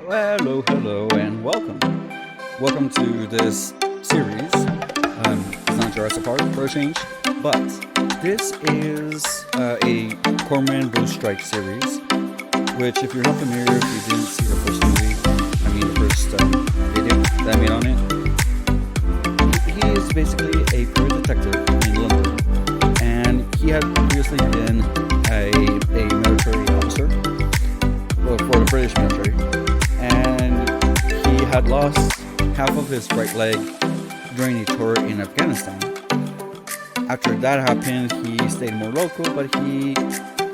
Hello, and welcome. Welcome to this series. It's not Jurassic Park for a change, but this is a Cormoran Strike series. Which, if you're not familiar, if you didn't see the first movie, the first video that I made on it, he is basically a private detective in London, and he had previously been a military officer for the British military, and he had lost half of his right leg during a tour in Afghanistan. After that happened, he stayed more local, but he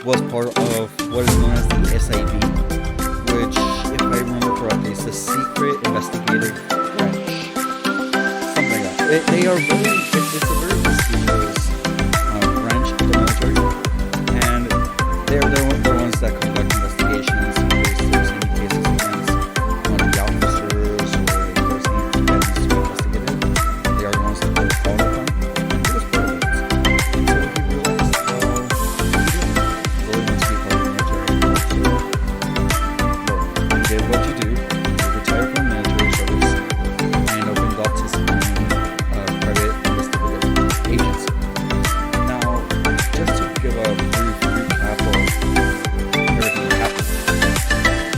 was part of what is known as the SIB, which, if I remember correctly, is the Secret Investigative Branch. Something like that. They are very, it's a very prestigious branch of the military, and they're the ones that conduct investigations in case there's any cases against one of the officers or if there's anything that needs to be investigated. They are the ones that go call upon. And he was part of it. And so he realized, he really wants to be part of the military. So, you did what you do. You retired from military service and opened up his own private investigative agency. Now, just to give a brief recap of everything that happened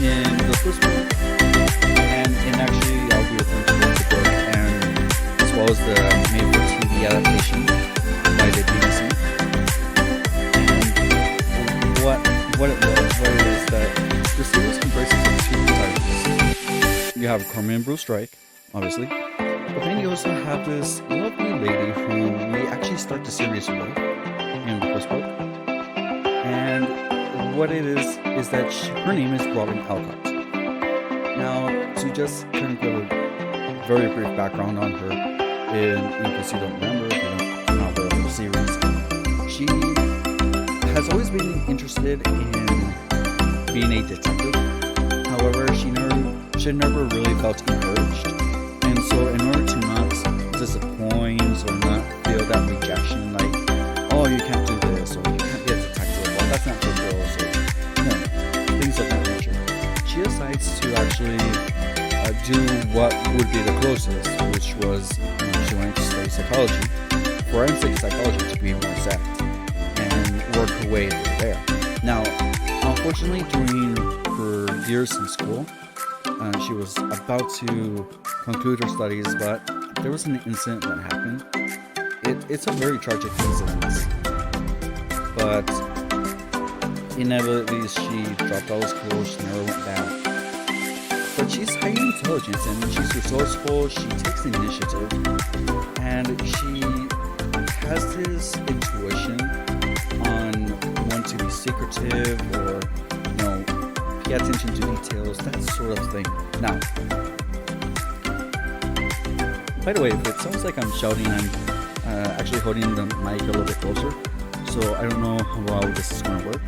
in the first book, and actually I'll be referring to the book and as well as the made-for-TV adaptation by the BBC. And what it is that the series comprises of two protagonists. You have Cormoran Strike, obviously, but then you also have this lovely lady who we actually start the series with in the first book. And what it is that her name is Robin Alcott. Now, to just kind of give a very brief background on her, in case you don't remember, if you're not aware of the series, she has always been interested in being a detective. However, she never really felt encouraged, and so in order to not disappoint or not feel that rejection, like, oh, you can't do this, or you can't be a detective, well, that's not for girls, or things of that nature, she decides to actually do what would be the closest, which was she wanted to study psychology, forensic psychology to be more exact, and work her way through there. Now, unfortunately, during her years in school, she was about to conclude her studies, but there was an incident that happened. It's a very tragic incident, but inevitably she dropped out of school, she never went back. But she's highly intelligent and she's resourceful, she takes the initiative, and she has this intuition on when to be secretive or, pay attention to details, that sort of thing. Now, by the way, if it sounds like I'm shouting, I'm actually holding the mic a little bit closer, so I don't know how well this is going to work.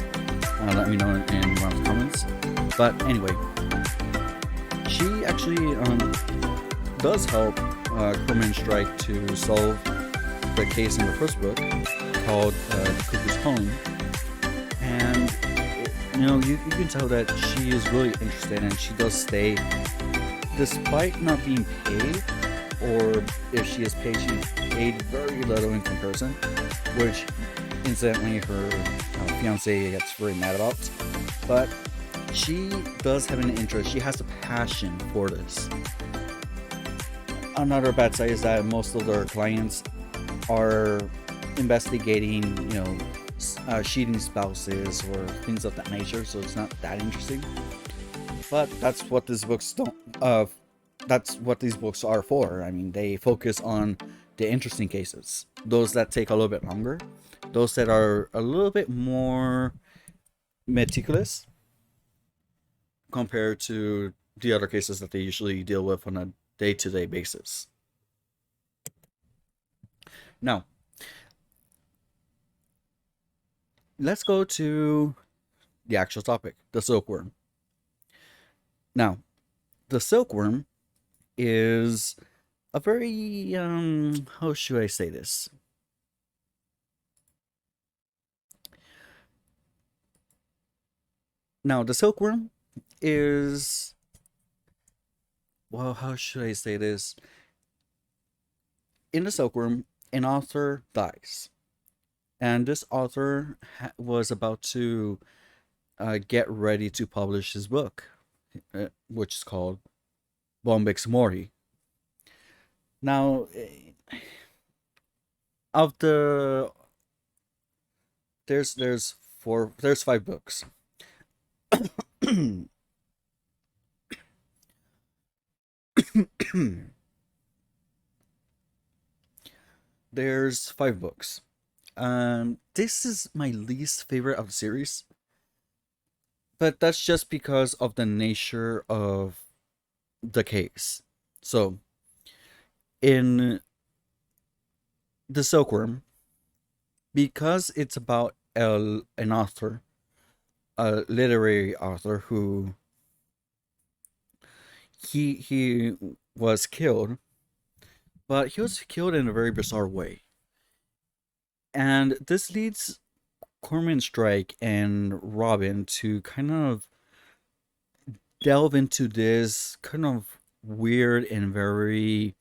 Let me know in one of the comments. But anyway, she actually does help Cormoran Strike to solve the case in the first book called The Cuckoo's Calling. And you can tell that she is really interested, and she does stay despite not being paid, or if she is paid, she's paid very little in comparison, which incidentally her fiance gets very mad about. But she does have an interest, she has a passion for this. Another bad side is that most of their clients are investigating, cheating spouses or things of that nature, so it's not that interesting. But that's what these books are for. I mean, they focus on the interesting cases, those that take a little bit longer, those that are a little bit more meticulous compared to the other cases that they usually deal with on a day-to-day basis. Now, let's go to the actual topic, the silkworm. Now, the silkworm is a very, how should I say this? Now, the silkworm is well, how should I say this? In the silkworm, an author dies, and this author was about to get ready to publish his book, which is called Bombix Mori. Now, of the there's 5 books. There's 5 books. This is my least favorite of the series, but that's just because of the nature of the case. So, in the Silkworm, because it's about an author, a literary author who he was killed, but he was killed in a very bizarre way, and this leads Cormoran Strike and Robin to kind of delve into this kind of weird and very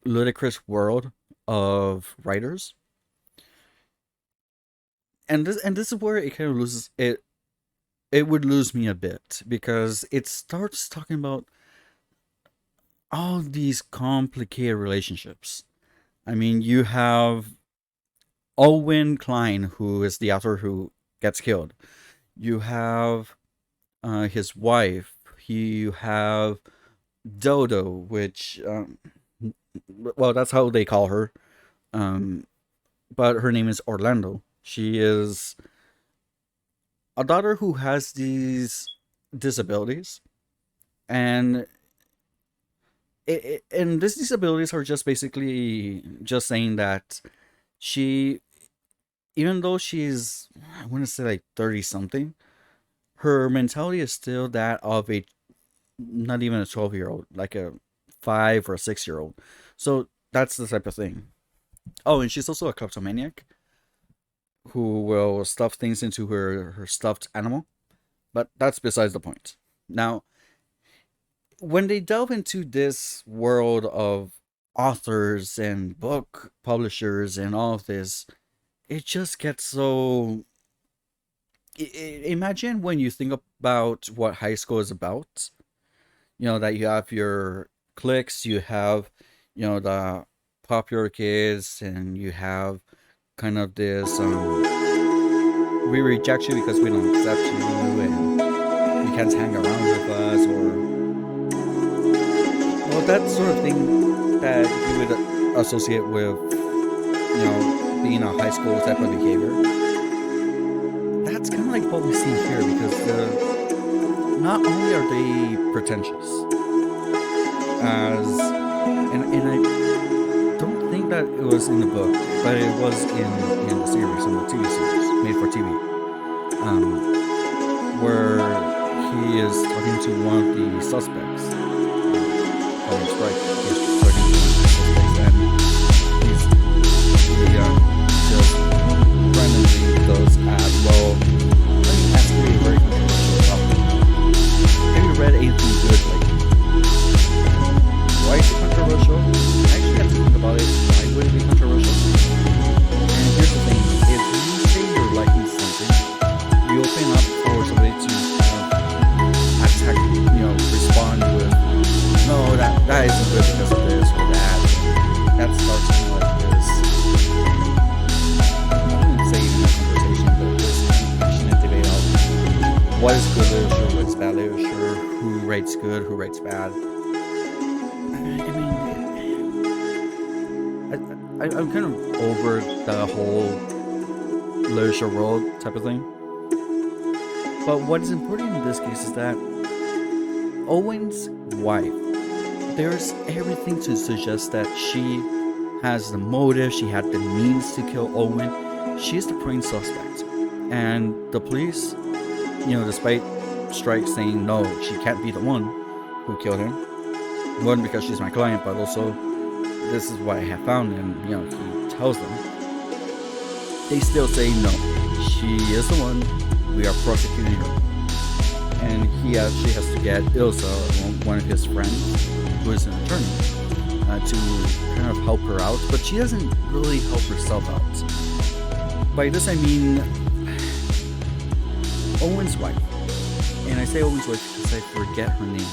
ludicrous world of writers. And this is where it kind of loses it. It would lose me a bit because it starts talking about all these complicated relationships. I mean, you have Owen Klein, who is the author who gets killed. You have his wife. You have Dodo, which, well, that's how they call her. Um, but her name is Orlando. She is a daughter who has these disabilities, and and these disabilities are just basically just saying that she, even though she's, I want to say like 30 something, her mentality is still that of a, not even a 12-year old, like a 5 or 6-year old. So that's the type of thing. Oh, and she's also a kleptomaniac who will stuff things into her stuffed animal, but that's besides the point. Now, when they delve into this world of authors and book publishers and all of this, it just gets so. Imagine when you think about what high school is about. You know that you have your cliques, you have, the popular kids, and you have kind of this. We reject you because we don't accept you, and you can't hang around with us, or well, that sort of thing that you would associate with, being a high school type of behavior. That's kind of like what we see here because not only are they pretentious, as and I don't think that it was in the book, but it was in the series, in the TV series made for TV, where he is talking to one of the suspects. Cormoran Strike is talking to one of the suspects, and he just randomly does add, well, let me ask you a very controversial topic. Have you read anything good lately? Why is it controversial? I actually have to think about it. Why would it be controversial? And here's the thing: if you say you're liking something, you open up for somebody to attack, respond with, no, that isn't good because of this or that. That starts kind of like this. I wouldn't say even a conversation, but this passionate debate of what is good literature, what's bad literature, who writes good, who writes bad. I'm kind of over the whole literature world type of thing. But what is important in this case is that Owen's wife, there's everything to suggest that she has the motive, she had the means to kill Owen. She's the prime suspect. And the police, despite Strike saying no, she can't be the one who killed him. One, because she's my client, but also this is what I have found, and he tells them. They still say no. She is the one. We are prosecuting her. and he actually has to get Ilsa, one of his friends, who is an attorney, to kind of help her out, but she doesn't really help herself out. By this I mean Owen's wife. And I say Owen's wife because I forget her name.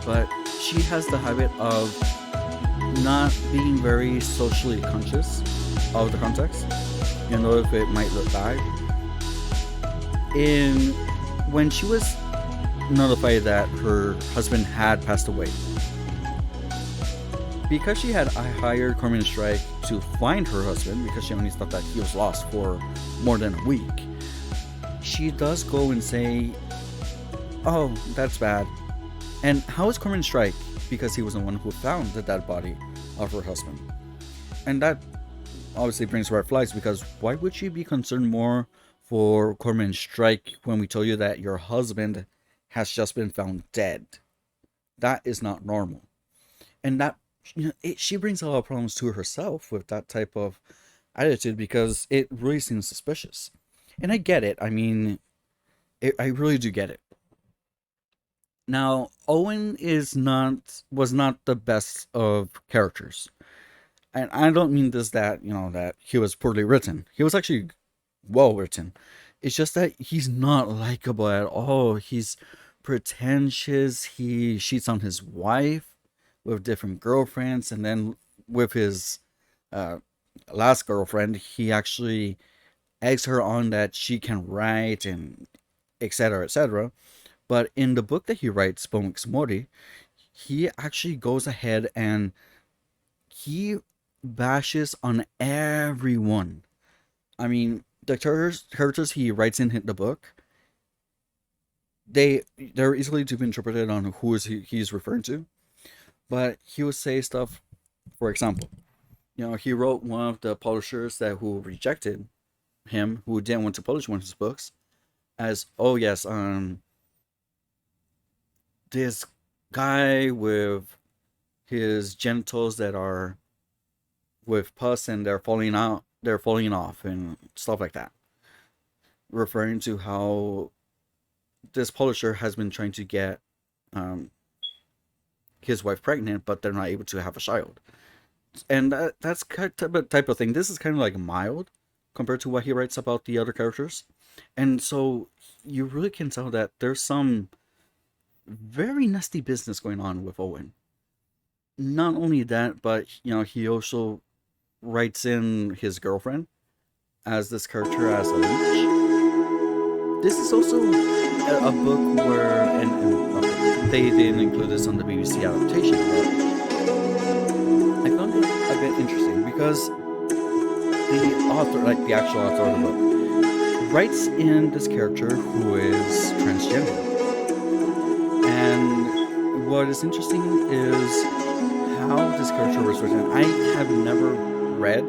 But she has the habit of not being very socially conscious of the context, even though if it might look bad. When she was notified that her husband had passed away, because she had hired Cormoran Strike to find her husband, because she only thought that he was lost for more than a week, she does go and say, "Oh, that's bad." And how is Cormoran Strike? Because he was the one who found the dead body of her husband. And that obviously brings red flags, because why would you be concerned more for Cormoran Strike when we tell you that your husband has just been found dead? That is not normal. And that, she brings a lot of problems to herself with that type of attitude, because it really seems suspicious. And I get it. I mean, I really do get it. Now, Owen was not the best of characters. And I don't mean this that, that he was poorly written. He was actually well written. It's just that he's not likable at all. He's pretentious. He cheats on his wife with different girlfriends, and then with his uh, last girlfriend, he actually eggs her on that she can write and etc. etc. But in the book that he writes, Bonix Mori, he actually goes ahead and he bashes on everyone. I mean, the characters he writes in the book, they're easily to be interpreted on who is he's referring to. But he would say stuff, for example, he wrote one of the publishers who rejected him, who didn't want to publish one of his books, as, "Oh yes, this guy with his genitals that are with pus and they're falling off and stuff like that," referring to how this publisher has been trying to get his wife pregnant, but they're not able to have a child. And that's type of thing. This is kind of like mild compared to what he writes about the other characters. And so you really can tell that there's some very nasty business going on with Owen. Not only that, but he also writes in his girlfriend as this character as a leech. This is also a book where, and they didn't include this on the BBC adaptation, but I found it a bit interesting because the author, like the actual author of the book, writes in this character who is transgender. And what is interesting is how this character was written. I have never read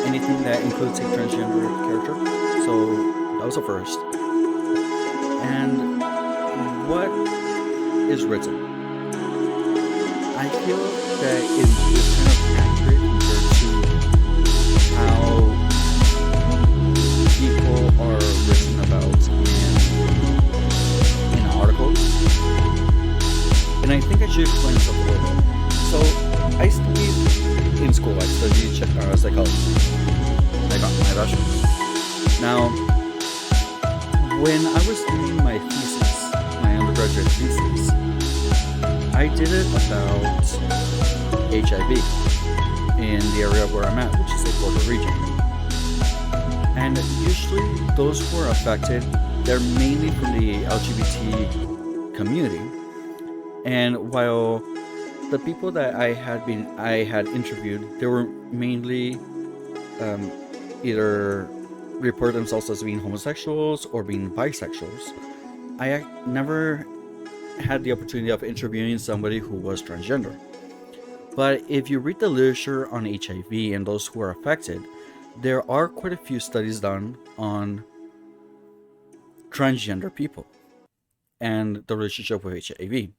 anything that includes a transgender character, so that was a first. And what is written, I feel that it is kind of accurate compared to how people are written about in articles. And I think I should explain something a little bit. So, I studied in school, I studied psychology. I got my bachelor's. Now, when I was doing my thesis, my undergraduate thesis, I did it about HIV in the area where I'm at, which is the Porter region. And usually those who are affected, they're mainly from the LGBT community. And while the people that I had interviewed, they were mainly either report themselves as being homosexuals or being bisexuals. I never had the opportunity of interviewing somebody who was transgender. But if you read the literature on HIV and those who are affected, there are quite a few studies done on transgender people and the relationship with HIV.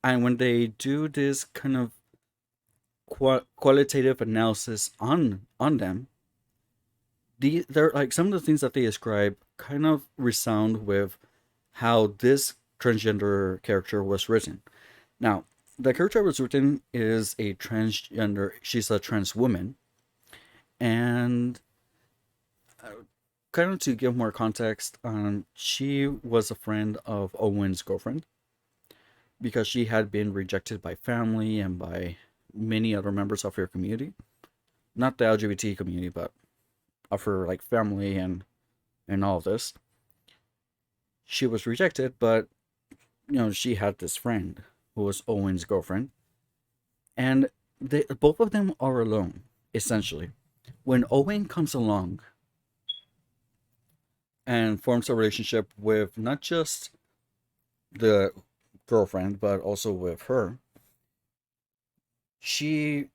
And when they do this kind of qualitative analysis on them, they're like some of the things that they describe kind of resound with how this transgender character was written. Now, the character that was written is a transgender, she's a trans woman, and kind of to give more context, she was a friend of Owen's girlfriend because she had been rejected by family and by many other members of her community. Not the LGBT community, but of her like family and all of this. She was rejected, but she had this friend who was Owen's girlfriend, and both of them are alone essentially. When Owen comes along and forms a relationship with not just the girlfriend but also with her, she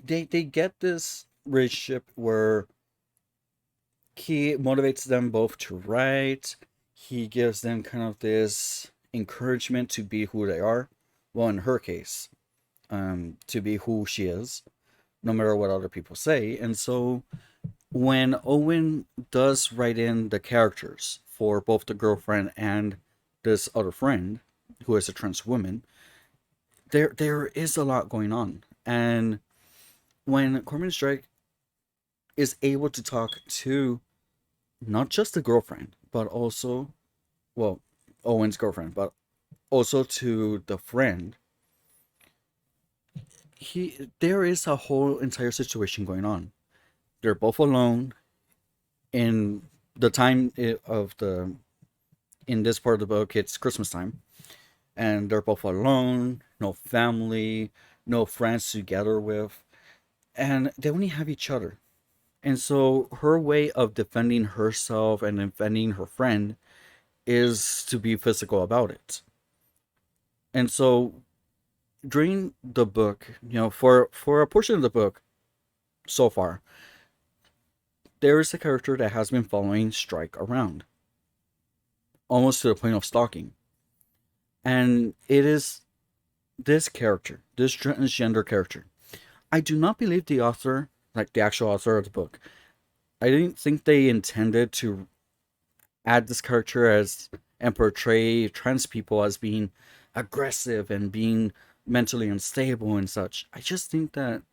they get this relationship where he motivates them both to write. He gives them kind of this encouragement to be who they are. Well, in her case, to be who she is, no matter what other people say. And so when Owen does write in the characters for both the girlfriend and this other friend, who is a trans woman, there is a lot going on. And when Cormoran Strike is able to talk to not just the girlfriend, but also, well, Owen's girlfriend, but also to the friend, there is a whole entire situation going on. They're both alone in the time of the in this part of the book. It's Christmas time, and they're both alone, no family, no friends to gather with, and they only have each other. And so her way of defending herself and defending her friend is to be physical about it. And so during the book, for a portion of the book so far, there is a character that has been following Strike around, almost to the point of stalking. And it is this character, this transgender character. I do not believe the author, like the actual author of the book, I didn't think they intended to add this character as and portray trans people as being aggressive and being mentally unstable and such. I just think that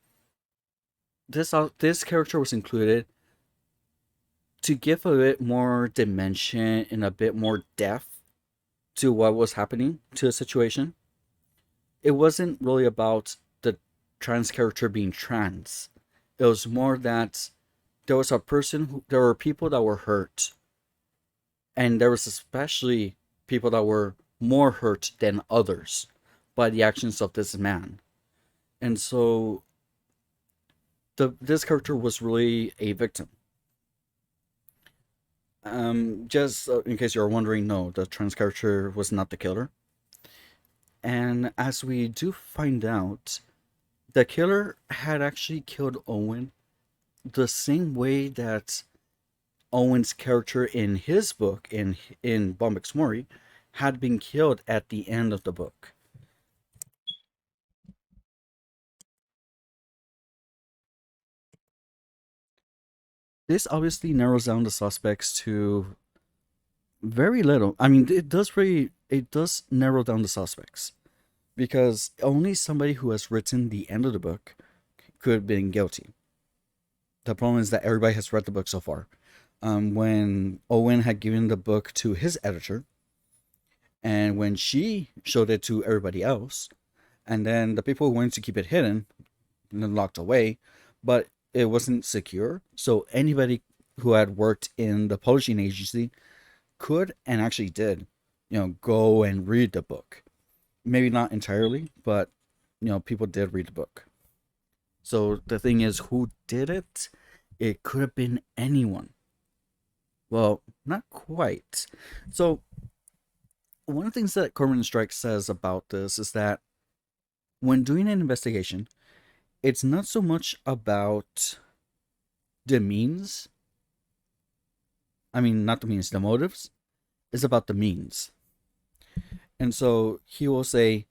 this character was included to give a bit more dimension and a bit more depth to what was happening to the situation. It wasn't really about the trans character being trans. It was more that there were people that were hurt, and there was especially people that were more hurt than others by the actions of this man. And so this character was really a victim. Just in case you're wondering, no, the trans character was not the killer. And as we do find out, the killer had actually killed Owen the same way that Owen's character in his book, in Bombex Mori, had been killed at the end of the book. This obviously narrows down the suspects to very little. I mean, it does narrow down the suspects because only somebody who has written the end of the book could have been guilty. The problem is that everybody has read the book so far. When Owen had given the book to his editor, and when she showed it to everybody else, and then the people who wanted to keep it hidden and then locked away, but it wasn't secure, so anybody who had worked in the publishing agency could and actually did, go and read the book. Maybe not entirely, but people did read the book. So the thing is, who did it? It could have been anyone. Well, not quite. So one of the things that Cormoran Strike says about this is that when doing an investigation, it's not so much about the means. I mean, not the means, the motives. It's about the means. And so he will say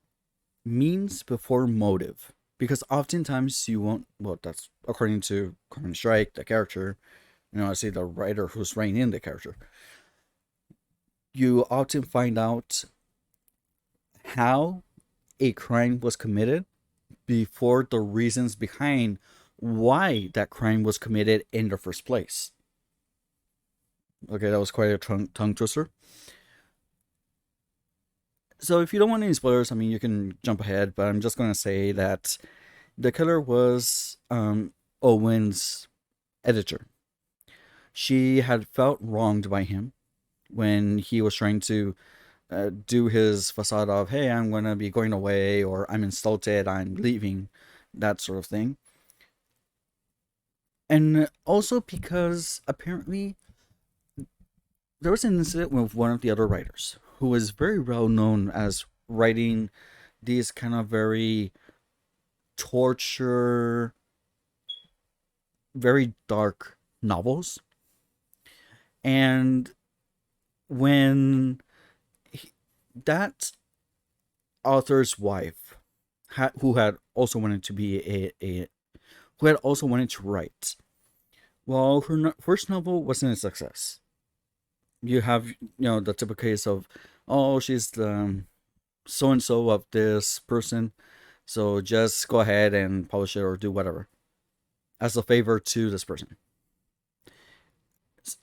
means before motive. Because oftentimes you won't, well, that's according to Cormoran Strike, the character, I say the writer who's writing in the character. you often find out how a crime was committed before the reasons behind why that crime was committed in the first place. Okay, that was quite a tongue twister. So if you don't want any spoilers, I mean, you can jump ahead, but I'm just going to say that the killer was Owen's editor. She had felt wronged by him when he was trying to do his facade of, hey, I'm going to be going away, or I'm insulted, I'm leaving, that sort of thing. And also because apparently there was an incident with one of the other writers who was very well known as writing these kind of very torture, very dark novels. And when that author's wife, who had also wanted to be who had also wanted to write, well, her first novel wasn't a success. You have, the typical case of, oh, she's the so and so of this person, so just go ahead and publish it or do whatever as a favor to this person.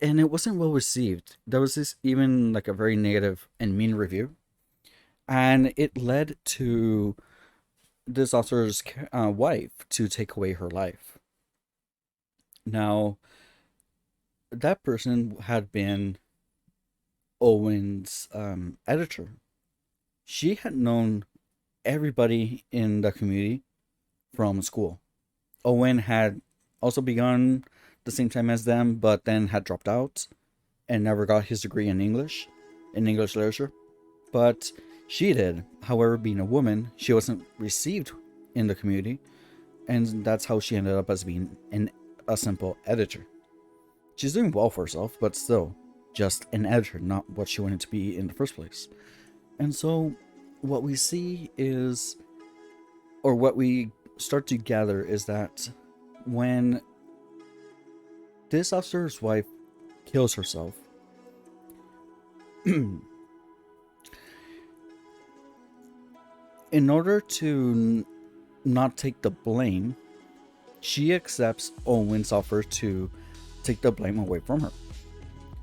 And it wasn't well received. There was this even like a very negative and mean review, and it led to this author's wife to take away her life. Now, that person had been Owen's editor. She had known everybody in the community from school. Owen had also begun the same time as them, but then had dropped out and never got his degree in English literature. But she did. However, being a woman, she wasn't received in the community, and that's how she ended up as being a simple editor. She's doing well for herself, but still, just an editor, not what she wanted to be in the first place. And so, what we see is, or what we start to gather is that when this officer's wife kills herself, in order to not take the blame, she accepts Owen's offer to take the blame away from her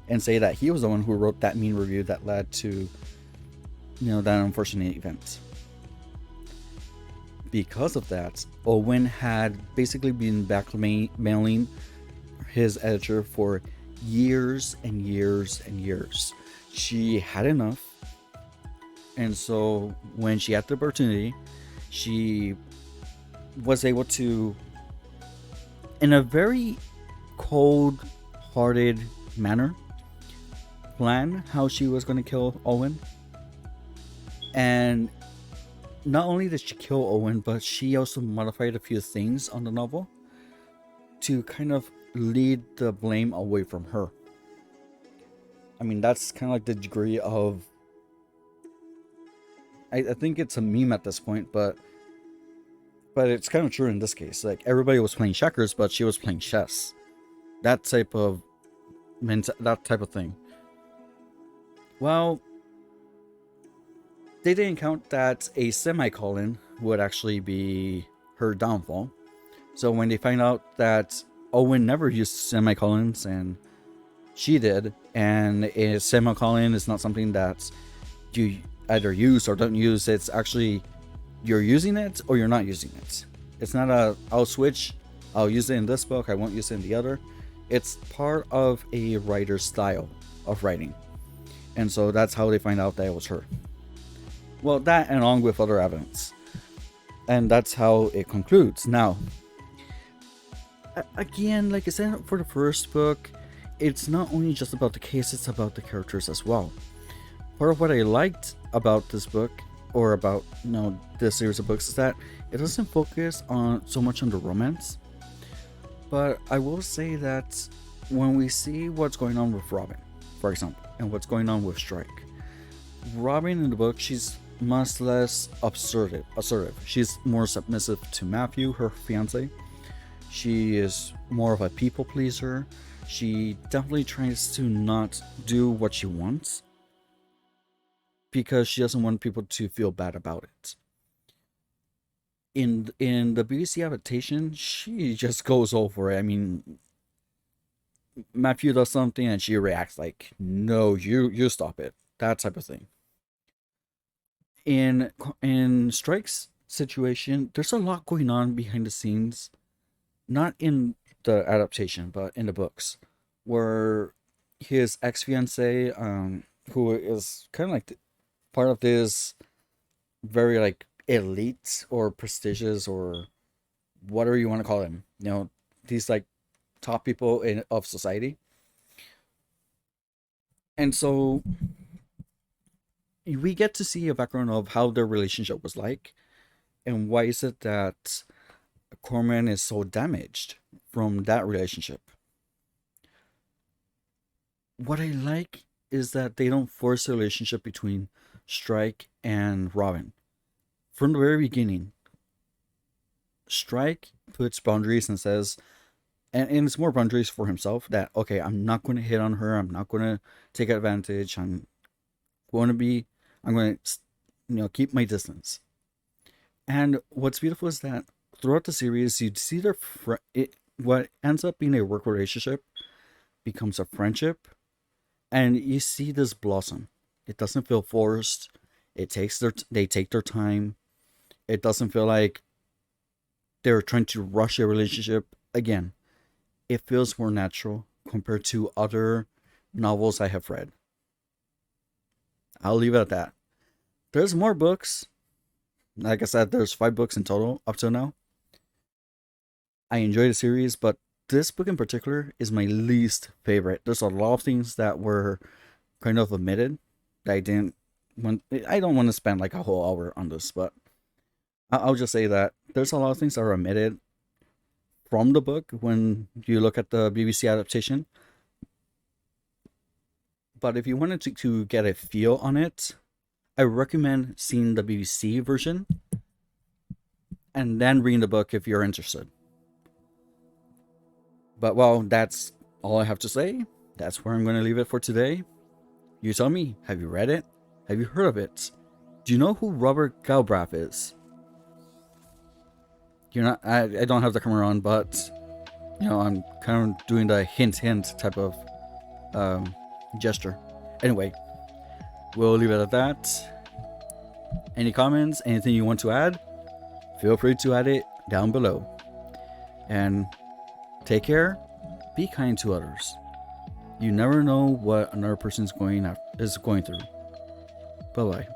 and say that he was the one who wrote that mean review that led to, that unfortunate event. Because of that, Owen had basically been blackmailing his editor for years and years and years. She had enough, and so when she had the opportunity, she was able to, in a very cold-hearted manner, plan how she was going to kill Owen. And not only did she kill Owen, but she also modified a few things on the novel to kind of lead the blame away from her. I mean, that's kind of like the degree of... I think it's a meme at this point, but it's kind of true in this case. Like, everybody was playing checkers, but she was playing chess. That type of thing. Well, they didn't count that a semicolon would actually be her downfall. So when they find out that Owen never used semicolons and she did, and a semicolon is not something that you either use or don't use, it's actually you're using it or you're not using it. It's not I'll switch, I'll use it in this book, I won't use it in the other. It's part of a writer's style of writing. And so that's how they find out that it was her. Well, that and along with other evidence. And that's how it concludes. Now, again, like I said for the first book, it's not only just about the case, it's about the characters as well. Part of what I liked about this book, or about this series of books, is that it doesn't focus on so much on the romance. But I will say that when we see what's going on with Robin, for example, and what's going on with Strike, Robin in the book, she's much less assertive. She's more submissive to Matthew, her fiance. She is more of a people pleaser. She definitely tries to not do what she wants. because she doesn't want people to feel bad about it. In the BBC adaptation, she just goes over it. I mean, Matthew does something and she reacts like, "No, you stop it." That type of thing. In Strike's situation, there's a lot going on behind the scenes, not in the adaptation, but in the books, where his ex fiancee, who is kind of like part of this very like elite or prestigious or whatever you want to call them, these like top people of society. And so we get to see a background of how their relationship was like and why is it that Cormoran is so damaged from that relationship. What I like is that they don't force a relationship between Strike and Robin. From the very beginning, Strike puts boundaries and says, and it's more boundaries for himself that, okay, I'm not going to hit on her. I'm not going to take advantage. I'm going to, keep my distance. And what's beautiful is that throughout the series, you see what ends up being a work relationship becomes a friendship, and you see this blossom. It doesn't feel forced. They take their time. It doesn't feel like they're trying to rush a relationship. Again, it feels more natural compared to other novels I have read. I'll leave it at that. There's more books. Like I said, there's 5 books in total up till now. I enjoy the series, but this book in particular is my least favorite. There's a lot of things that were kind of omitted that I didn't want. I don't want to spend like a whole hour on this, but I'll just say that there's a lot of things that are omitted from the book when you look at the BBC adaptation. But if you wanted to get a feel on it, I recommend seeing the BBC version and then reading the book if you're interested. But well, that's all I have to say. That's where I'm going to leave it for today. You tell me, have you read it? Have you heard of it? Do you know who Robert Galbraith is? You're not. I don't have the camera on, but I'm kind of doing the hint type of gesture. Anyway, we'll leave it at that. Any comments? Anything you want to add? Feel free to add it down below. And take care. Be kind to others. You never know what another person is going through. Bye bye.